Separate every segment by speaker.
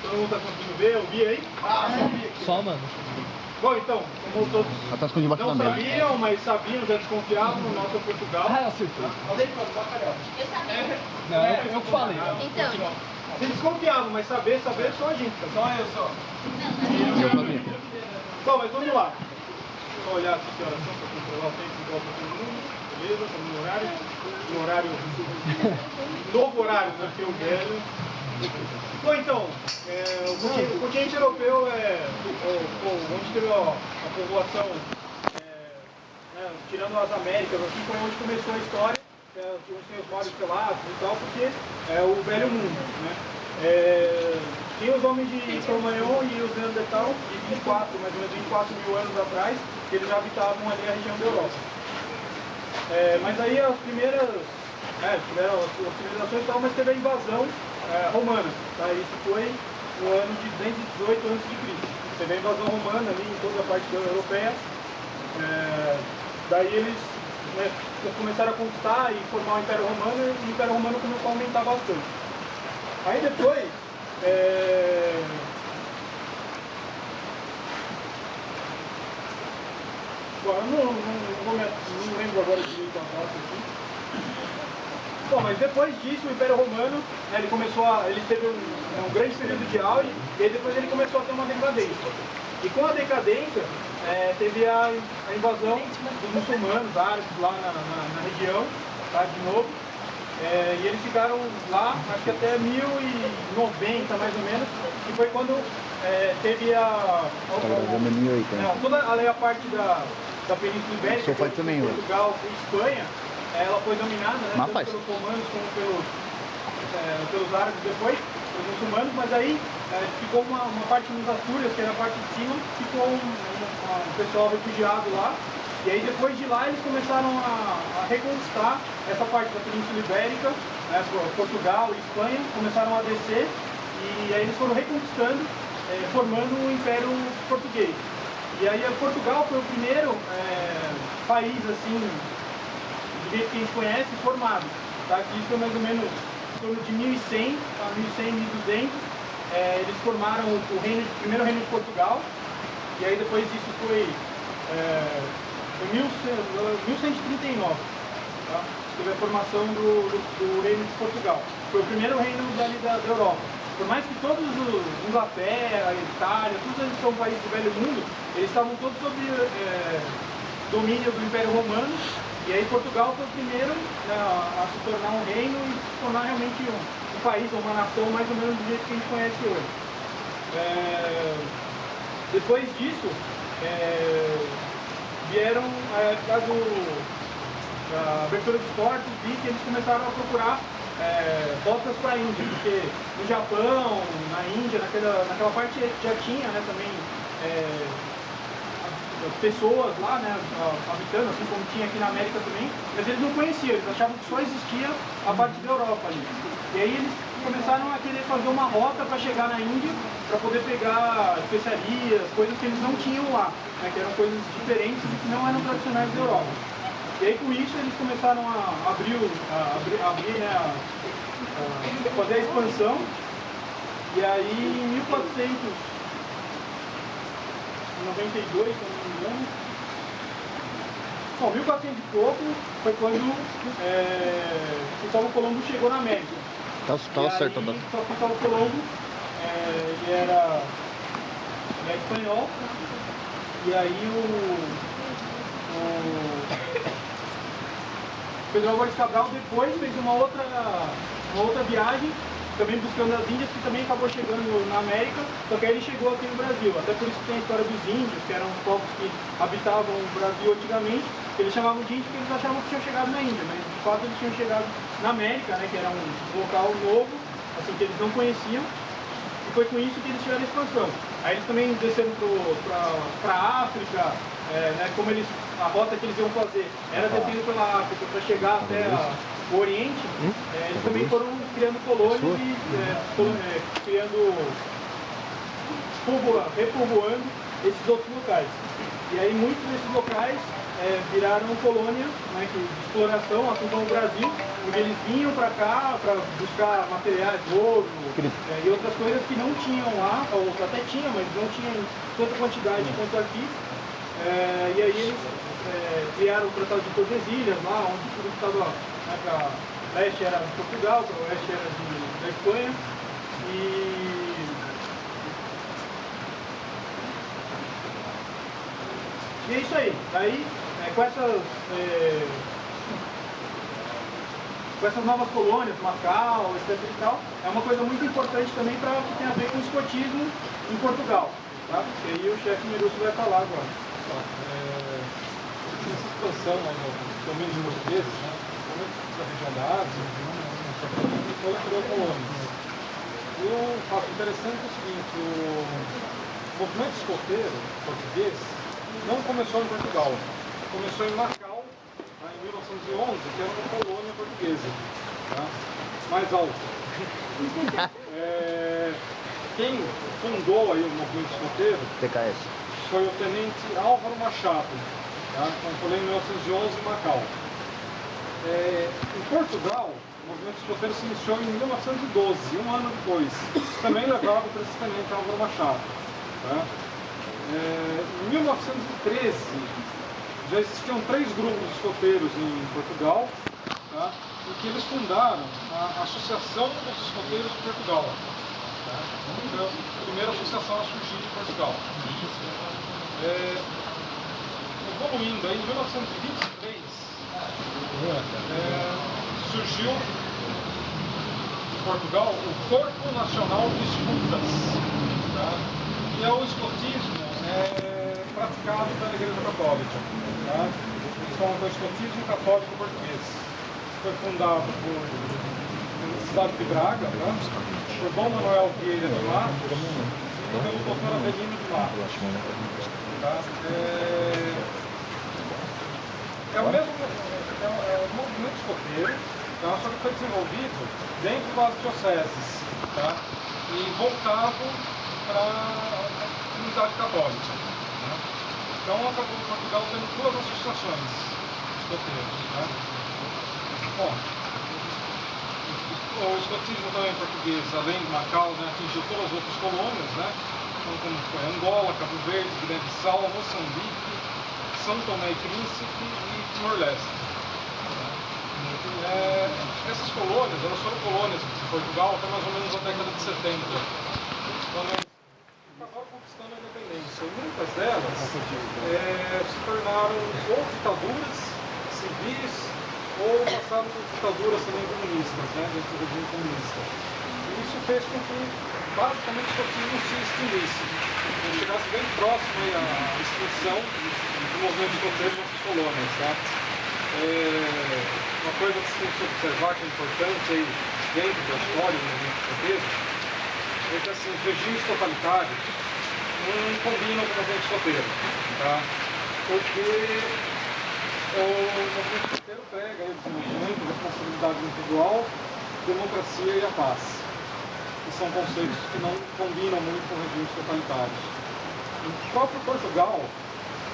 Speaker 1: Todo mundo tá conseguindo ver, ouvir aí?
Speaker 2: Só, mano.
Speaker 1: Bom, então, como todos
Speaker 3: Ela tá escondida embaixo
Speaker 1: não
Speaker 3: da mesa.
Speaker 1: sabiam, mas sabiam, já desconfiavam, o nosso Portugal.
Speaker 2: Ah, acertou.
Speaker 4: Eu sabia.
Speaker 2: Não, eu que falei.
Speaker 4: Então.
Speaker 1: Eles desconfiavam, mas saber só a gente. Só eu só.
Speaker 3: Eu sabia.
Speaker 1: Bom, mas vamos lá. Vou olhar aqui que horas são para controlar o tempo igual para todo mundo. Beleza, estamos no horário. No horário. Novo horário, né? Porque o velho. Bom, então, o continente europeu onde teve a povoação, tirando as Américas, assim, foi onde começou a história, onde tem os maiores relatos e tal, porque é o velho mundo, né? Tinha os homens de Cro-Magnon e os Neandertal, de 24, mais ou menos 24 mil anos atrás, que eles já habitavam ali a região da Europa. Mas aí as primeiras, tiveram as civilizações e tal, mas teve a invasão romana, tá? Isso foi no ano de 218 a.C. Teve a invasão romana ali em toda a parte europeia. Daí eles começaram a conquistar e formar o Império Romano, e o Império Romano começou a aumentar bastante. Aí depois, eu não lembro agora direito a data aqui. Bom, mas depois disso o Império Romano, ele teve um grande período de auge, e aí depois ele começou a ter uma decadência. E com a decadência, teve a invasão dos muçulmanos, árabes lá na região, tá, de novo. E eles ficaram lá, acho que até 1090 mais ou menos, que foi quando teve toda a parte da Península Ibérica, Portugal e Espanha, ela foi dominada, né, tanto pelos romanos como pelos árabes depois, pelos muçulmanos, mas aí ficou uma parte nos Astúrias, que era a parte de cima, ficou um pessoal refugiado lá, e aí depois de lá eles começaram a reconquistar essa parte da Península Ibérica, né, Portugal e Espanha, começaram a descer, e aí eles foram reconquistando, formando o Império Português. E aí Portugal foi o primeiro país, assim, do jeito que a gente conhece, formado. Tá? Isso foi mais ou menos em torno de 1100 a 1100, 1200. Eles formaram o primeiro reino de Portugal. E aí depois isso foi em 1139. Tá? Teve a formação do reino de Portugal. Foi o primeiro reino da Europa. Por mais que todos os Inglaterra, Itália, todos eles são países do velho mundo, eles estavam todos sob domínio do Império Romano. E aí Portugal foi o primeiro a se tornar um reino e se tornar realmente um país, uma nação mais ou menos do jeito que a gente conhece hoje. Depois disso, vieram a abertura dos portos e que eles começaram a procurar rotas para a Índia, porque no Japão, na Índia, naquela parte já tinha, né, também pessoas lá, né, habitando, assim como tinha aqui na América também, mas eles não conheciam, eles achavam que só existia a parte da Europa ali. E aí eles começaram a querer fazer uma rota para chegar na Índia, para poder pegar especiarias, coisas que eles não tinham lá, né, que eram coisas diferentes e que não eram tradicionais da Europa. E aí com isso eles começaram a abrir, né, fazer a expansão, e aí em 1492, se não me engano. Bom, 1400 e pouco foi quando Cristóvão Colombo chegou na América.
Speaker 3: Tá certo,
Speaker 1: Só que Cristóvão Colombo, ele era espanhol, e aí o Pedro Álvares Cabral depois fez uma outra viagem, também buscando as Índias, que também acabou chegando na América, só que aí ele chegou aqui no Brasil. Até por isso que tem a história dos índios, que eram os povos que habitavam o Brasil antigamente, que eles chamavam de índios porque eles achavam que tinham chegado na Índia, mas de fato eles tinham chegado na América, né, que era um local novo, assim, que eles não conheciam, e foi com isso que eles tiveram a expansão. Aí eles também desceram para a África, né, como a rota que eles iam fazer era descendo pela África para chegar até o Oriente, eles também foram criando colônias e repovoando esses outros locais. E aí muitos desses locais viraram colônia, né, de exploração, assim como o Brasil, onde eles vinham para cá para buscar materiais, ouro e outras coisas que não tinham lá, ou até tinham, mas não tinham tanta quantidade quanto aqui. E aí eles criaram o Tratado de Tordesilhas lá, onde tudo estava, né, para leste era de Portugal, para o oeste era da Espanha. E é isso aí. Aí, com essas novas colônias, Macau, etc e tal, é uma coisa muito importante também para que tem a ver com o escotismo em Portugal. Tá? E aí o chefe Mirusso vai falar agora.
Speaker 5: Essa situação nos domínios portugueses, né, da região da Ásia, foi criou colônias. E um fato interessante é o seguinte, o movimento escoteiro português não começou em Portugal, começou em Macau, em 1911, que era uma colônia portuguesa, tá? Mais alta. Quem fundou aí o movimento escoteiro foi o tenente Álvaro Machado, tá? Foi em 1911 em Macau. Em Portugal, o movimento escoteiro se iniciou em 1912, um ano depois, também levado por esse tenente Álvaro Machado. Tá? Em 1913, já existiam 3 grupos de escoteiros em Portugal, tá? Em que eles fundaram a Associação dos Escoteiros de Portugal. Tá? Então, a primeira associação a surgir em Portugal. Evoluindo, aí, em 1923, surgiu em Portugal o Corpo Nacional de Escutas, tá? Que é o escotismo praticado pela Igreja Católica. Tá? Eles falam que é o escotismo católico português. Foi fundado na cidade de Braga, tá? Por Dom Manuel Vieira de Matos e pelo Dr. Avelino de Matos. Tá? É o mesmo movimento escoteiro, tá? Só que foi desenvolvido dentro das dioceses, tá? E voltado para a comunidade católica. Tá? Então acabou Portugal tendo 2 associações escoteiras. Tá? Bom, o escotismo também português, além de Macau, né, atingiu todas as outras colônias, né? Então, como foi Angola, Cabo Verde, Guiné-Bissau, Moçambique, São Tomé e Príncipe e Timor-Leste. Essas colônias, elas foram colônias de Portugal até mais ou menos a década de 70, quando eles acabaram conquistando a independência. E muitas delas se tornaram ou ditaduras civis ou passaram por ditaduras também comunistas, né, dentro do regime comunista. E isso fez com que basicamente o escotismo se extinguisse, chegasse bem próximo à extinção do movimento escoteiro nessas colônias. Tá? Uma coisa que se tem que observar que é importante aí dentro da história do movimento escoteiro é que assim, os regimes totalitários não combinam com o movimento escoteiro, tá? Porque o movimento escoteiro prega aí o desenvolvimento, a responsabilidade individual, democracia e a paz. Que são conceitos que não combinam muito com regimes totalitários. O próprio Portugal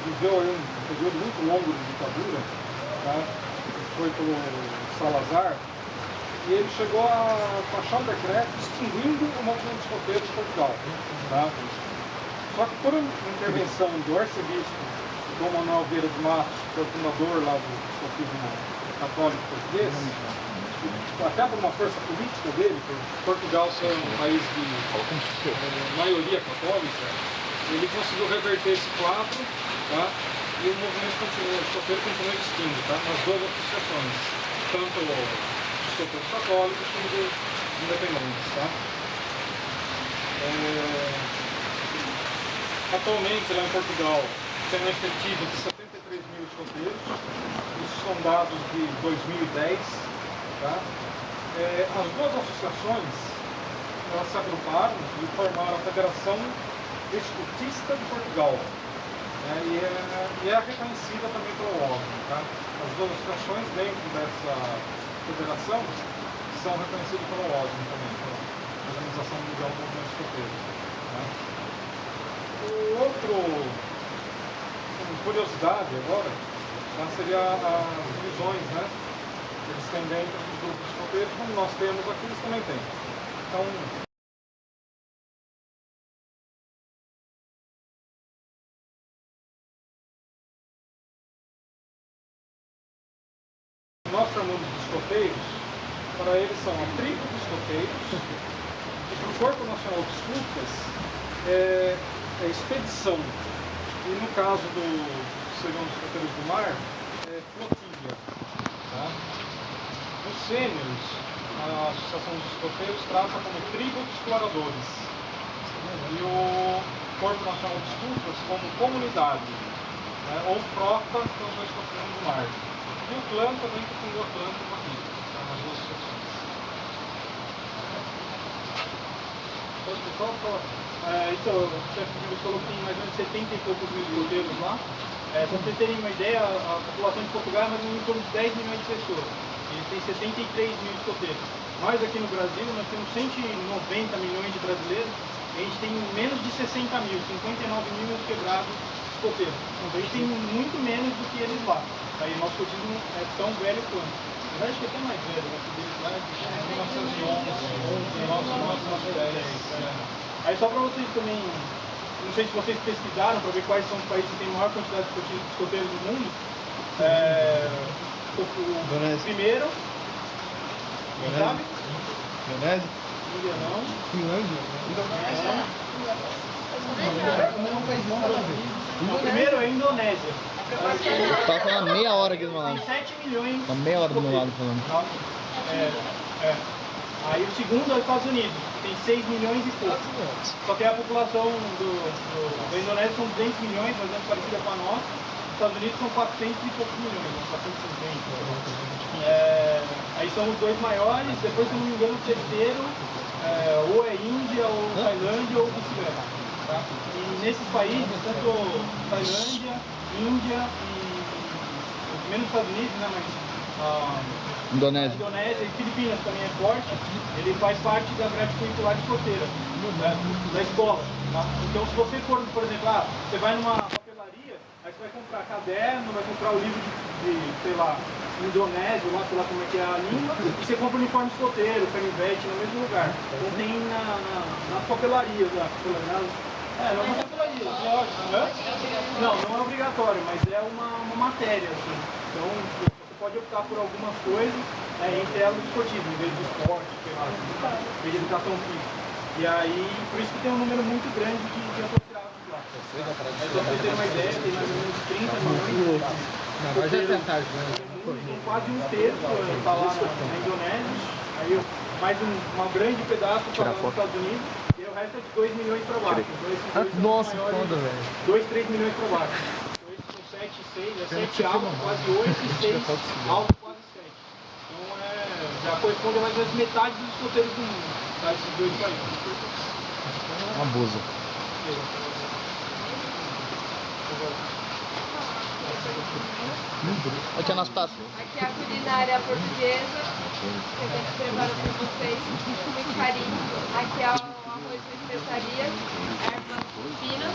Speaker 5: viveu aí um período muito longo de ditadura, tá? Foi pelo Salazar, e ele chegou a baixar um decreto extinguindo o movimento escoteiro de Portugal. Tá? Só que por intervenção do arcebispo Dom Manuel Vieira de Matos, que é o fundador lá do escotismo católico português, até por uma força política dele, por Portugal ser um país de maioria católica, ele conseguiu reverter esse quadro, tá? E o movimento escoteiro continuou existindo, tá? Nas 2 associações, tanto os escoteiros católicos como dos independentes. Tá? Atualmente, lá em Portugal, tem uma efetiva de 73 mil escoteiros, isso são dados de 2010. Tá? As 2 associações, elas se agruparam e formaram a Federação Escotista de Portugal. E é reconhecida também pelo órgão. Tá? As 2 associações dentro dessa federação são reconhecidas pelo órgão também, pela Organização Mundial do Movimento Escoteiro. Tá? Curiosidade agora, Tá? Seria as divisões, né? Que eles têm dentro dos grupos de escoteiros, como nós temos aqui, eles também têm. Então, nós chamamos de escoteiros, para eles são a tribo de escoteiros, e para o Corpo Nacional de Escutas é expedição. E no caso seriam os escoteiros do mar, é flotilha. Tá? Os sêniores, a Associação dos Escoteiros trata como tribo de exploradores. E o Corpo Nacional de Escutas como comunidade, né? Ou frota, que são os dois escoteiros do mar. E o clã também, que tem o Atlântico aqui, tá? Nas duas secções.
Speaker 1: Então, o chefe de falou que tem mais ou menos 70 e poucos mil escoteiros lá. Para vocês terem uma ideia, a população de Portugal é mais ou menos em torno de 10 milhões de pessoas. Eles têm 73 mil escoteiros. Nós aqui no Brasil, nós temos 190 milhões de brasileiros. A gente tem menos de 60 mil, 59 mil quebrados escoteiros. Então a gente tem muito menos do que eles lá. Aí o nosso escotismo é tão velho quanto. Eu acho que é até mais velho, né? Deles lá é de 1911. Aí só para vocês também, não sei se vocês pesquisaram para ver quais são os países que têm maior quantidade de escoteiros do mundo. O primeiro, sabe?
Speaker 3: Indonésia?
Speaker 1: Índia não.
Speaker 3: Finlândia?
Speaker 1: O primeiro é a Indonésia.
Speaker 3: Tá falando meia hora aqui do meu lado.
Speaker 1: Tem 7 milhões.
Speaker 3: Tá meia hora do meu lado falando.
Speaker 1: Aí o segundo é os Estados Unidos, tem 6 milhões e pouco. Só que a população da Indonésia são 200 milhões, mais ou menos parecida com a nossa. Os Estados Unidos são 400 e poucos milhões, 450. Aí são os dois maiores, depois, se eu não me engano, o terceiro ou é Índia, ou Tailândia, ou vice-versa. Tá? E nesses países, tanto Tailândia, Índia e menos Estados Unidos, né, mas
Speaker 3: Indonésia.
Speaker 1: Indonésia e Filipinas também é forte, ele faz parte da grade curricular de escoteira, da escola. Tá? Então, se você for, por exemplo, você vai numa papelaria, aí você vai comprar caderno, vai comprar o livro de sei lá, indonésio, lá, sei lá como é que é a língua, e você compra o uniforme escoteiro, canivete, no mesmo lugar. Então tem nas papelarias lá. Não é uma papelaria, lógico, né? Não é obrigatório, mas é uma matéria, assim. Então, você pode optar por algumas coisas, entre elas o escotismo, em vez do esporte, sei lá, em vez de educação física. E aí, por isso que tem um número muito grande de associados lá. Aí, pra vocês terem uma ideia, tem mais ou menos 30 milhões.
Speaker 2: Mas já tem tarde, né?
Speaker 1: Tem quase um terço está lá na Indonésia, aí mais um grande pedaço está lá nos Estados Unidos. E o resto é de 2 milhões para baixo. Então, esses dois
Speaker 2: Nossa,
Speaker 1: são maiores,
Speaker 2: foda, velho.
Speaker 1: 2, 3 milhões para baixo. Então, esses são 7, 6, 7 alto, quase 8 e 6 alto, quase 7. Então, já corresponde a mais ou menos metade dos escoteiros do mundo, tá? Esses dois países.
Speaker 3: Uma buza. Aqui é nosso passo.
Speaker 4: Aqui é a culinária portuguesa, que a gente preparou para vocês com muito carinho. Aqui é o arroz com especiarias, ervas finas.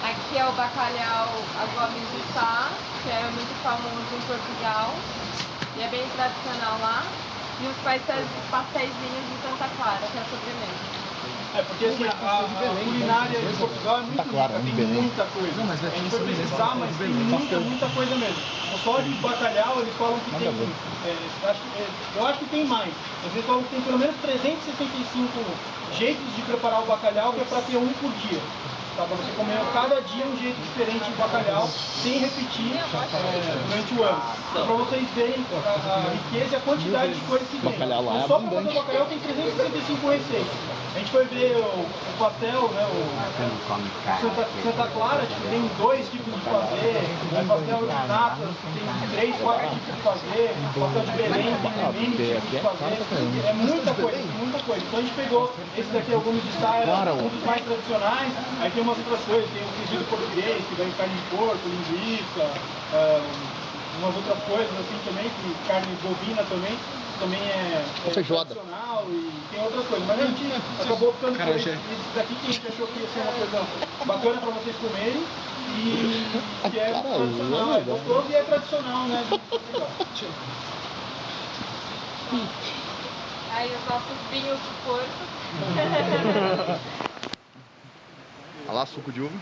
Speaker 4: Aqui é o bacalhau à gomes de sá, que é muito famoso em Portugal e é bem tradicional lá. E os pastéisinhos de Santa Clara, que é a sobremesa.
Speaker 1: Porque assim, a culinária de Portugal é muito rica, tem muita coisa. A gente foi pesquisar, mas tem muita coisa mesmo. Só de bacalhau eles falam que tem, eu acho que tem mais, mas eles falam que tem pelo menos 365 jeitos de preparar o bacalhau, que é para ter um por dia. Tá, para você comer cada dia um jeito diferente de bacalhau, sem repetir durante o ano. Então, para vocês verem a riqueza e a quantidade de coisas que tem.
Speaker 3: Bacalhau lá é
Speaker 1: Só para fazer
Speaker 3: abundante.
Speaker 1: o bacalhau tem 365 receitas. A gente foi ver o pastel, né, o Santa Clara, tem 2 tipos de fazer, pastel de natas, tem 3, 4 tipos de fazer, pastel de Belém, tem tipos de fazer, é muita coisa. Então a gente pegou, esse daqui é o gume de sá, era um dos mais tradicionais, aí tem umas outras coisas, tem o frigido português, que vem carne de porco, linguiça, umas outras coisas assim também, carne bovina também. também é
Speaker 3: feijoada.
Speaker 1: tradicional e tem outras coisas. Mas a gente acabou optando por esse daqui que a gente achou que ia ser uma coisa bacana para vocês comerem. E que é tradicional, é gostoso e é tradicional, né? Legal.
Speaker 4: Aí os nossos vinhos do Porto.
Speaker 3: Olha lá, suco de uva.